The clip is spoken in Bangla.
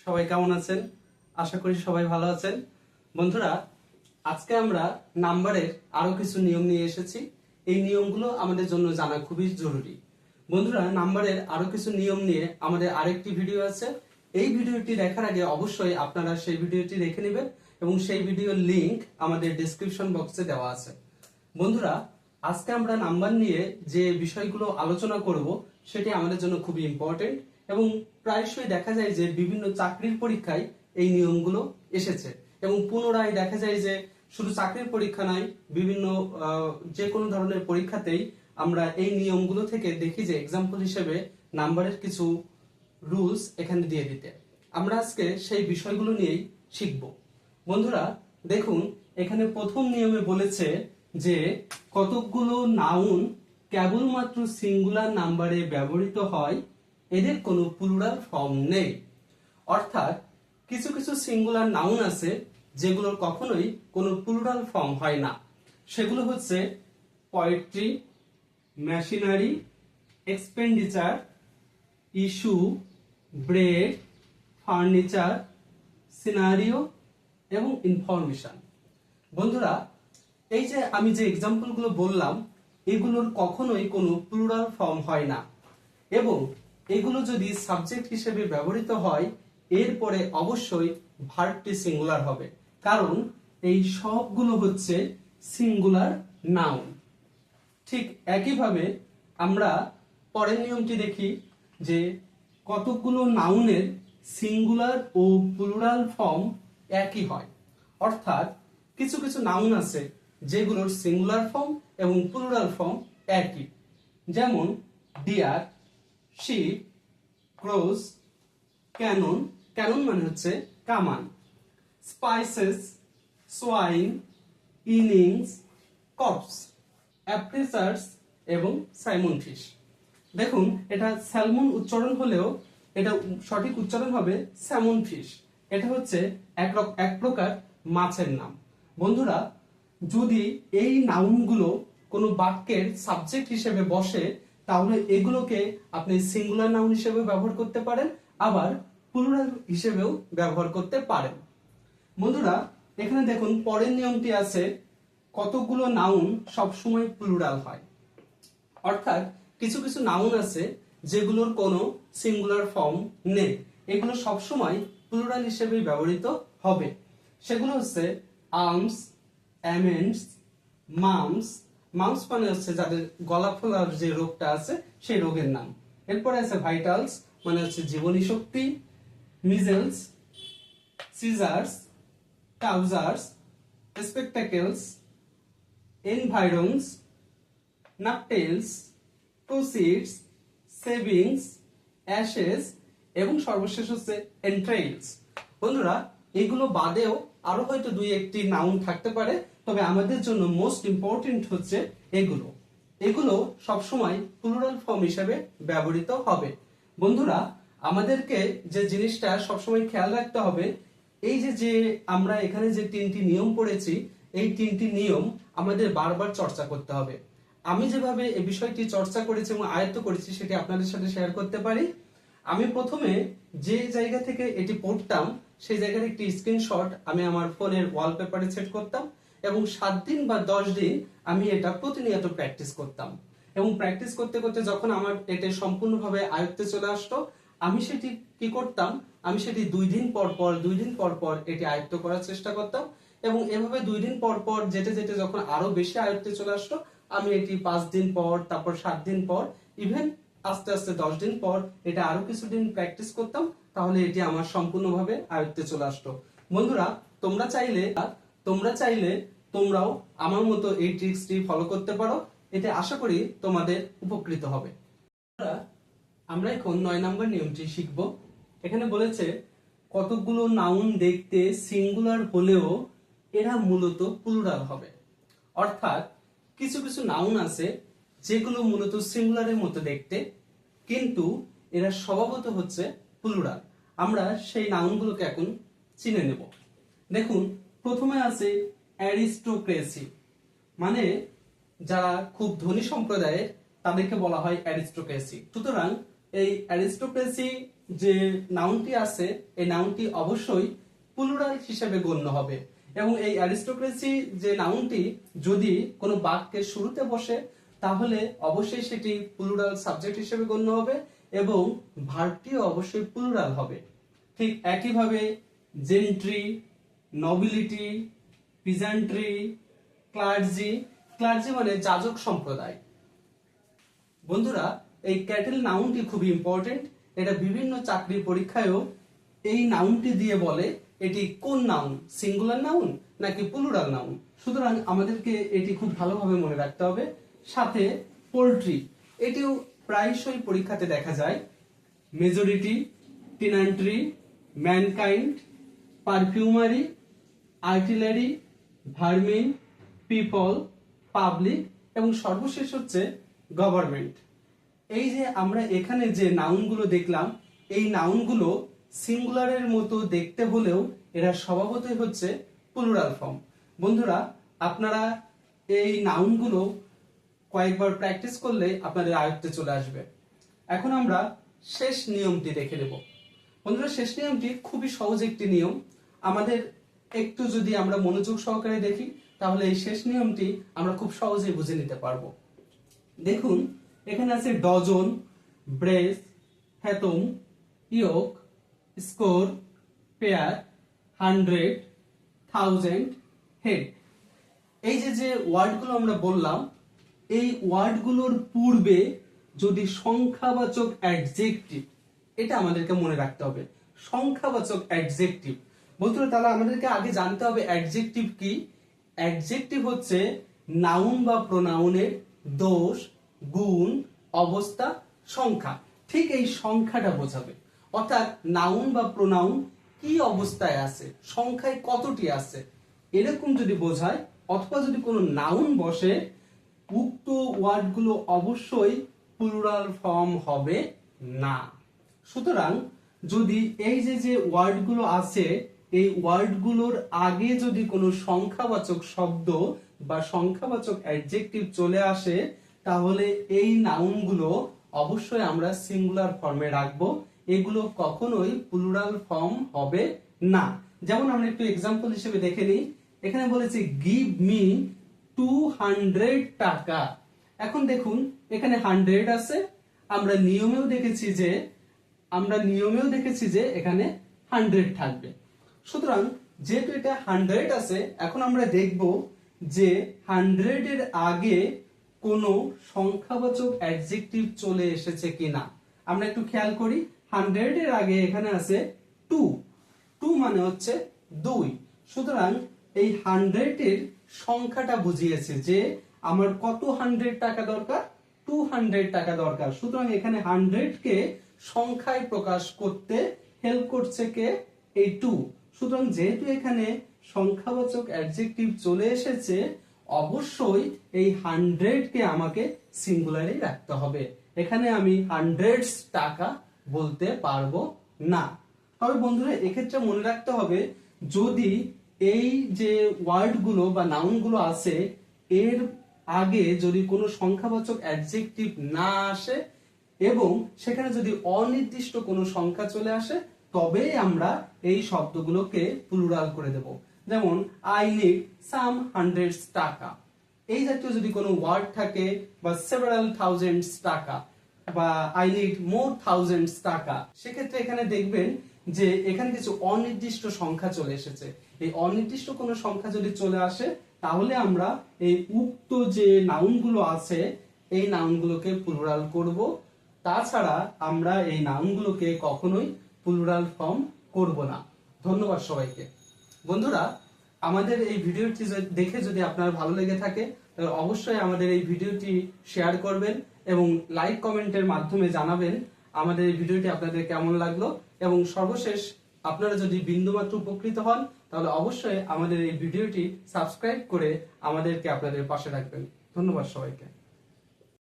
সবাই কেমন আছেন? আশা করি সবাই ভালো আছেন। বন্ধুরা, আজকে আমরা নাম্বারের আরো কিছু নিয়ম নিয়ে এসেছি। এই নিয়মগুলো আমাদের জন্য জানা খুবই জরুরি। বন্ধুরা, নাম্বারের আরো কিছু নিয়ম নিয়ে আমাদের আরেকটি ভিডিও আছে। এই ভিডিওটি দেখার আগে অবশ্যই আপনারা সেই ভিডিওটি দেখে নেবেন এবং সেই ভিডিওর লিংক আমাদের ডেসক্রিপশন বক্সে দেওয়া আছে। বন্ধুরা, আজকে আমরা নাম্বার নিয়ে যে বিষয়গুলো আলোচনা করব সেটি আমাদের জন্য খুবই ইম্পর্টেন্ট এবং প্রায়শই দেখা যায় যে বিভিন্ন চাকরির পরীক্ষায় এই নিয়মগুলো এসেছে এবং পুনরায় দেখা যায় যে শুধু চাকরির পরীক্ষা নয়, বিভিন্ন যে কোনো ধরনের পরীক্ষাতেই আমরা এই নিয়মগুলো থেকে দেখি যে এক্সাম্পল হিসেবে নাম্বারের কিছু রুলস এখানে দিয়ে দিতে। আমরা আজকে সেই বিষয়গুলো নিয়েই শিখব। বন্ধুরা দেখুন, এখানে প্রথম নিয়মে বলেছে যে কতকগুলো নাউন কেবলমাত্র সিঙ্গুলার নাম্বারে ব্যবহৃত হয়, এদের কোনো প্লুরাল ফর্ম নেই। অর্থাৎ কিছু কিছু সিঙ্গুলার নাউন আছে যেগুলোর কখনোই কোনো প্লুরাল ফর্ম হয় না। সেগুলো হচ্ছে poetry, machinery, expenditure, issue, bread, furniture, scenario এবং ইনফরমেশন। বন্ধুরা, এই যে আমি যে এক্সাম্পলগুলো বললাম এগুলোর কখনোই কোনো প্লুরাল ফর্ম হয় না এবং এগুলো যদি সাবজেক্ট হিসেবে ব্যবহৃত হয় এরপরে অবশ্যই ভার্বটি সিঙ্গুলার হবে, কারণ এই সবগুলো হচ্ছে সিঙ্গুলার নাউন। ঠিক একইভাবে আমরা পরের নিয়মটি দেখি যে কতগুলো নাউনের সিঙ্গুলার ও প্লুরাল ফর্ম একই হয়। অর্থাৎ কিছু কিছু নাউন আছে যেগুলোর সিঙ্গুলার ফর্ম এবং প্লুরাল ফর্ম একই, যেমন ডিয়ার, শিপ, ক্রোজ, ক্যানন, ক্যানন মানে হচ্ছে কামান, স্পাইসেস, সোয়াইন, ইনিংস, কর্পস, অ্যাপ্রেসার্স এবং সাইমন ফিশ। দেখুন, এটা স্যালমন উচ্চারণ হলেও এটা সঠিক উচ্চারণ হবে স্যামন ফিশ। এটা হচ্ছে এক প্রকার মাছের নাম। বন্ধুরা, যদি এই নাউনগুলো কোনো বাক্যের সাবজেক্ট হিসেবে বসে তাহলে এগুলোকে আপনি সিঙ্গুলার নাউন হিসেবে ব্যবহার করতে পারেন, আবার প্লুরাল হিসেবেও ব্যবহার করতে পারেন। বন্ধুরা, এখানে দেখুন পরের নিয়মটি আছে কতগুলো নাউন সবসময় প্লুরাল হয়। অর্থাৎ কিছু কিছু নাউন আছে যেগুলোর কোনো সিঙ্গুলার ফর্ম নেই, এগুলো সবসময় প্লুরাল হিসেবে ব্যবহৃত হবে। সেগুলো হচ্ছে আর্মস, অ্যামেন্টস, মামস। মামস মানে হচ্ছে যাদের গলা ফোলার যে রোগটা আছে সেই রোগের নাম। এরপরে আছে ভাইটালস মানে হচ্ছে জীবনী শক্তি, measles, scissors, trousers, spectacles, environs, nuptials, proceeds, savings, ashes এবং সর্বশেষ হচ্ছে এন্ট্রেইলস। বন্ধুরা, এগুলো বাদেও আরো হয়তো দুই একটি নাউন থাকতে পারে, তবে আমাদের জন্য মোস্ট ইম্পর্টেন্ট হচ্ছে এগুলো। এগুলো সবসময় প্লুরাল ফর্ম হিসেবে ব্যবহৃত হবে। বন্ধুরা, আমাদেরকে যে জিনিসটা সবসময় খেয়াল রাখতে হবে, এই যে আমরা এখানে যে তিনটি নিয়ম পড়েছি এই তিনটি নিয়ম আমাদের বারবার চর্চা করতে হবে। আমি যেভাবে এই বিষয়টি চর্চা করেছি এবং আয়ত্ত করেছি সেটি আপনাদের সাথে শেয়ার করতে পারি। আমি প্রথমে যে জায়গা থেকে এটি পড়তাম সেই জায়গার একটি স্ক্রিনশট আমি আমার ফোনের ওয়ালপেপারে সেট করতাম এবং 7 দিন বা 10 দিন আমি এটা প্রতিনিয়ত প্র্যাকটিস করতাম এবং প্র্যাকটিস করতে করতে যখন আমার এটা সম্পূর্ণভাবে আয়ত্তে চলে আসতো আমি সেটি কি করতাম, আমি সেটি 2 দিন পর পর এটি আয়ত্ত করার চেষ্টা করতাম এবং এভাবে 2 দিন পর যেতে যেতে যখন আরো বেশি আয়ত্তে চলে আসতো আমি এটি 5 দিন পর, তারপর 7 দিন পর, ইভেন আস্তে আস্তে 10 দিন পর এটা আরো কিছুদিন প্র্যাকটিস করতাম, তাহলে এটি আমার সম্পূর্ণভাবে আয়ত্তে চলে আসতো। বন্ধুরা, তোমরা চাইলে তোমরাও আমার মতো এই ট্রিক্সটি ফলো করতে পারো, এতে আশা করি তোমাদের উপকৃত হবে। আমরা এখন 9 নম্বর নিয়মটি শিখব। এখানে বলেছে কতগুলো নাউন দেখতে সিঙ্গুলার হলেও এরা মূলত প্লুরাল হবে। অর্থাৎ কিছু কিছু নাউন আছে যেগুলো মূলত সিঙ্গুলারের মতো দেখতে, কিন্তু এরা স্বভাবত হচ্ছে প্লুরাল। আমরা সেই নাউনগুলোকে এখন চিনে নেব। দেখুন, প্রথমে আছে অ্যারিস্টোক্রেসি, মানে যারা খুব ধনী সম্প্রদায়ের তাদেরকে বলা হয় অ্যারিস্টোক্রেসি। সুতরাং এই অ্যারিস্টোক্রেসি যে নাউনটি আছে এই নাউনটি অবশ্যই প্লুরাল হিসেবে গণ্য হবে এবং এই অ্যারিস্টোক্রেসি যে নাউনটি যদি কোনো বাক্যের শুরুতে বসে তাহলে অবশ্যই সেটি প্লুরাল সাবজেক্ট হিসেবে গণ্য হবে এবং ভার্বটিও অবশ্যই প্লুরাল হবে। ঠিক একইভাবে জেন্ট্রি, নবিলিটি, পিজেন্ট্রি, ক্লার্জি, ক্লার্জি মানে যাজক সম্প্রদায়। বন্ধুরা এই ক্যাটেল নাউনটি খুবই ইম্পর্টেন্ট, এটা বিভিন্ন চাকরির পরীক্ষায়ও এই নাউনটি দিয়ে বলে এটি কোন নাউন, সিঙ্গুলার নাউন নাকি প্লুরাল নাউন। সুতরাং আমাদেরকে এটি খুব ভালোভাবে মনে রাখতে হবে। সাথে পোল্ট্রি, এটিও প্রায়শই পরীক্ষাতে দেখা যায়। Majority, tenantry, mankind, perfumery, artillery, vermin, people, public এবং সর্বশেষ হচ্ছে গভর্নমেন্ট। এই যে আমরা এখানে যে নাউনগুলো দেখলাম এই নাউনগুলো সিঙ্গুলারের মতো দেখতে হলেও এরা স্বভাবতই হচ্ছে প্লুরাল ফর্ম। বন্ধুরা আপনারা এই নাউনগুলো কয়েকবার প্র্যাকটিস করলে আপনাদের আয়ত্তে চলে আসবে। এখন আমরা শেষ নিয়মটি দেখে নেব। বন্ধুরা শেষ নিয়মটি খুবই সহজ একটি নিয়ম, আমাদের একটু যদি আমরা মনোযোগ সহকারে দেখি তাহলে এই শেষ নিয়মটি আমরা খুব সহজেই বুঝে নিতে পারবো। দেখুন এখানে আছে ডজন, ব্রেস, হেতম, ইয়ক, স্কোর, পেয়ার, 100, 1000, হেড। এই যে ওয়ার্ডগুলো আমরা বললাম এই ওয়ার্ডগুলোর পূর্বে যদি সংখ্যাবাচক অ্যাডজেক্টিভ, এটা আমাদেরকে মনে রাখতে হবে, সংখ্যাবাচক অ্যাডজেক্টিভ। বন্ধুরা তাহলে আমাদেরকে আগে জানতে হবে অ্যাডজেক্টিভ কি। অ্যাডজেক্টিভ হচ্ছে নাউন বা প্রোনাউনের দোষ, গুণ, অবস্থা, সংখ্যা, ঠিক এই সংখ্যাটা বোঝাবে। অর্থাৎ নাউন বা প্রোনাউন কি অবস্থায় আছে, সংখ্যায় কতটি আছে, এরকম যদি বোঝায় অথবা যদি কোনো নাউন বসে উক্ত ওয়ার্ডগুলো অবশ্যই প্লুরাল ফর্ম হবে না। সুতরাং যদি এই যে ওয়ার্ডগুলো আছে এই ওয়ার্ডগুলোর আগে যদি কোনো সংখ্যাবাচক শব্দ বা সংখ্যাবাচক অ্যাডজেক্টিভ চলে আসে তাহলে এই নাউনগুলো অবশ্যই আমরা সিঙ্গুলার ফর্মে রাখবো, এগুলো কখনোই প্লুরাল ফর্ম হবে না। যেমন আমরা একটু এক্সাম্পল হিসেবে দেখে নিই। এখানে বলেছে গিভ মি 200 টাকা। এখন দেখুন এখানে 100 আছে, আমরা নিয়মেও দেখেছি যে এখানে 100 থাকবে। সুতরাং যেহেতু এটা 100 আছে এখন আমরা দেখব যে 100 এর আগে কোনো সংখ্যাবাচক অ্যাডজেক্টিভ চলে এসেছে কিনা। আমরা একটু খেয়াল করি 100 এর আগে এখানে আছে 2, 2 মানে হচ্ছে 2। সুতরাং এই 100 এর সংখ্যাটা বুঝিয়েছে যে আমার কত 100 টাকা দরকার, 200 টাকা দরকার। সুতরাং এখানে 100 কে সংখ্যায় প্রকাশ করতে হেল্প করছে কে, এই 2। সুতরাং যেহেতু এখানে সংখ্যাবাচক অ্যাডজেক্টিভ চলে এসেছে অবশ্যই এই 100 কে আমাকে সিঙ্গুলারে রাখতে হবে, এখানে আমি 100 টাকা বলতে পারবো না। তবে বন্ধুরা এক্ষেত্রে মনে রাখতে হবে যদি এই যে ওয়ার্ডগুলো বা নাউনগুলো আছে এর আগে যদি কোনো সংখ্যাবাচক অ্যাডজেক্টিভ না আসে এবং সেখানে যদি অনির্দিষ্ট কোনো সংখ্যা চলে আসে তবেই আমরা এই শব্দগুলোকে প্লুরাল করে দেব। যেমন আই নিড সাম হান্ড্রেডস টাকা, এই জাতীয় যদি কোনো ওয়ার্ড থাকে বা সেভারাল থাউজেন্ডস টাকা বা আই নিড মোর থাউজেন্ডস টাকা, সেক্ষেত্রে এখানে দেখবেন যে এখানে কিছু অনির্দিষ্ট সংখ্যা চলে এসেছে। এই অনির্দিষ্ট কোনো সংখ্যা যদি চলে আসে তাহলে আমরা এই উক্ত যে নাউনগুলো আছে এই নাউনগুলোকে প্লুরাল করব, তাছাড়া আমরা এই নাউনগুলোকে কখনোই প্লুরাল ফর্ম করব না। ধন্যবাদ সবাইকে। বন্ধুরা আমাদের এই ভিডিওটি দেখে যদি আপনার ভালো লেগে থাকে তাহলে অবশ্যই আমাদের এই ভিডিওটি শেয়ার করবেন এবং লাইক কমেন্টের মাধ্যমে জানাবেন আমাদের এই ভিডিওটি আপনাদের কেমন লাগলো এবং সর্বশেষ আপনারা যদি বিন্দুমাত্র উপকৃত হন তাহলে অবশ্যই আমাদের এই ভিডিওটি সাবস্ক্রাইব করে আমাদেরকে আপনাদের পাশে রাখবেন। ধন্যবাদ সবাইকে।